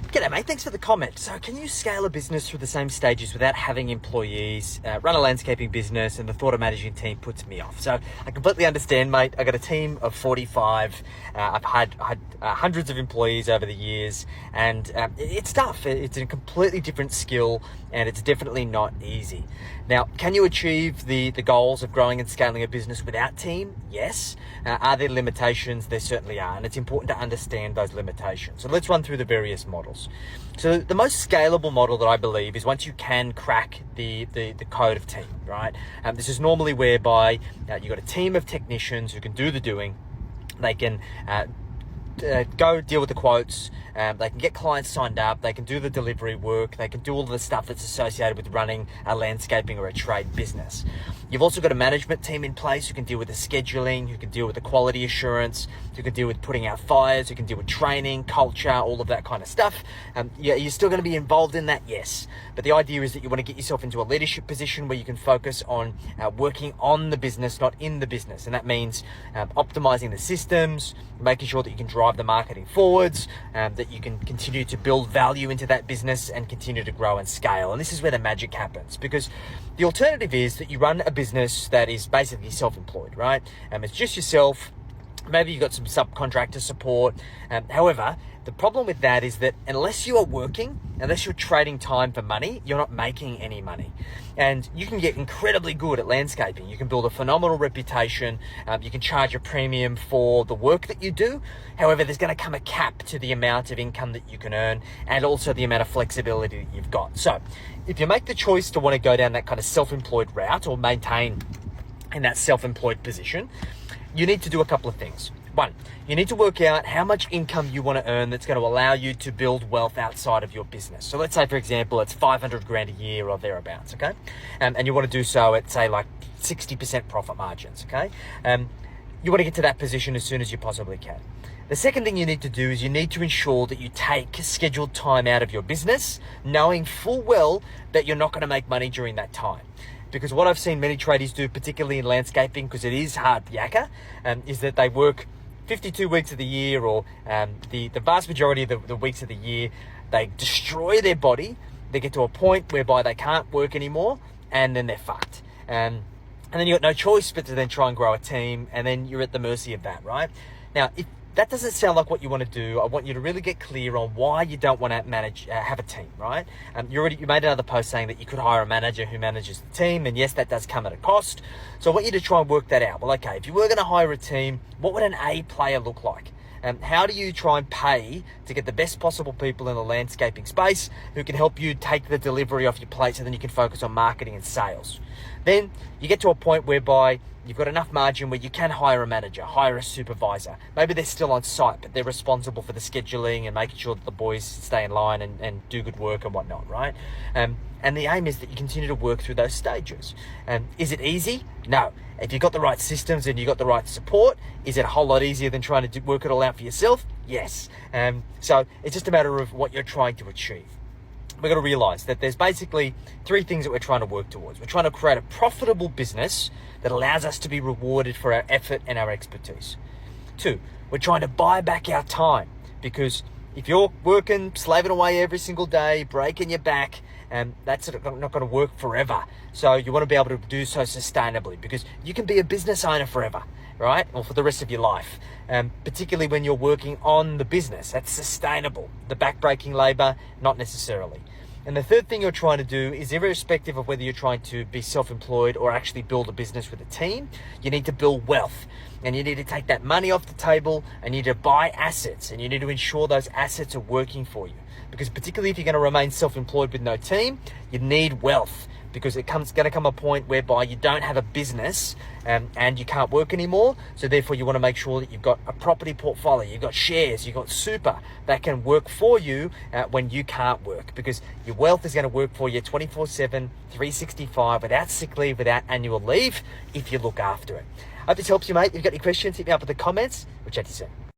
G'day mate, thanks for the comment. So can you scale a business through the same stages without having employees, run a landscaping business, and the thought of managing a team puts me off? So I completely understand, mate. I got a team of 45. I've had hundreds of employees over the years, and it's tough. It's a completely different skill, and it's definitely not easy. Now, can you achieve the goals of growing and scaling a business without team? Yes. Are there limitations? There certainly are, and it's important to understand those limitations. So let's run through the various models. So the most scalable model that I believe is once you can crack the code of team, right? This is normally whereby you've got a team of technicians who can do the doing. They can go deal with the quotes, they can get clients signed up, they can do the delivery work, they can do all of the stuff that's associated with running a landscaping or a trade business. You've also got a management team in place who can deal with the scheduling, who can deal with the quality assurance, who can deal with putting out fires, who can deal with training, culture, all of that kind of stuff. You're still going to be involved in that, yes. But the idea is that you want to get yourself into a leadership position where you can focus on working on the business, not in the business. And that means optimizing the systems, making sure that you can drive the marketing forwards, that you can continue to build value into that business and continue to grow and scale. And this is where the magic happens, because the alternative is that you run a business that is basically self-employed, right? It's just yourself. Maybe you've got some subcontractor support. However, the problem with that is that unless you are working, unless you're trading time for money, you're not making any money. And you can get incredibly good at landscaping. You can build a phenomenal reputation. You can charge a premium for the work that you do. However, there's going to come a cap to the amount of income that you can earn and also the amount of flexibility that you've got. So if you make the choice to want to go down that kind of self-employed route or maintain in that self-employed position, you need to do a couple of things. One, you need to work out how much income you want to earn that's going to allow you to build wealth outside of your business. So let's say, for example, it's 500 grand a year or thereabouts, okay? And you want to do so at, say, like 60% profit margins, okay? You want to get to that position as soon as you possibly can. The second thing you need to do is you need to ensure that you take scheduled time out of your business, knowing full well that you're not going to make money during that time. Because what I've seen many tradies do, particularly in landscaping, because it is hard yakka, is that they work 52 weeks of the year, or the vast majority of the weeks of the year, they destroy their body. They get to a point whereby they can't work anymore, and then they're fucked. And then you've got no choice but to then try and grow a team, and then you're at the mercy of that, right? Now, if that doesn't sound like what you want to do, I want you to really get clear on why you don't want to have a team, right? You made another post saying that you could hire a manager who manages the team, and yes, that does come at a cost. So I want you to try and work that out. Well, okay, if you were going to hire a team, what would an A player look like? How do you try and pay to get the best possible people in the landscaping space who can help you take the delivery off your plate so then you can focus on marketing and sales? Then you get to a point whereby you've got enough margin where you can hire a manager, hire a supervisor. Maybe they're still on site, but they're responsible for the scheduling and making sure that the boys stay in line and do good work and whatnot, right? And the aim is that you continue to work through those stages. Is it easy? No. If you've got the right systems and you've got the right support, is it a whole lot easier than trying to work it all out for yourself? Yes. So it's just a matter of what you're trying to achieve. We've got to realize that there's basically three things that we're trying to work towards. We're trying to create a profitable business that allows us to be rewarded for our effort and our expertise. Two, we're trying to buy back our time, because if you're working, slaving away every single day, breaking your back, that's not going to work forever. So you want to be able to do so sustainably, because you can be a business owner forever, right? Or for the rest of your life, particularly when you're working on the business. That's sustainable. The back-breaking labor, not necessarily. And the third thing you're trying to do is, irrespective of whether you're trying to be self-employed or actually build a business with a team, you need to build wealth. And you need to take that money off the table, and you need to buy assets, and you need to ensure those assets are working for you. Because particularly if you're going to remain self-employed with no team, you need wealth, because it's going to come a point whereby you don't have a business and you can't work anymore. So therefore you want to make sure that you've got a property portfolio, you've got shares, you've got super that can work for you when you can't work, because your wealth is going to work for you 24/7, 365, without sick leave, without annual leave, if you look after it. I hope this helps you, mate. If you've got any questions, hit me up in the comments. We'll chat to you soon.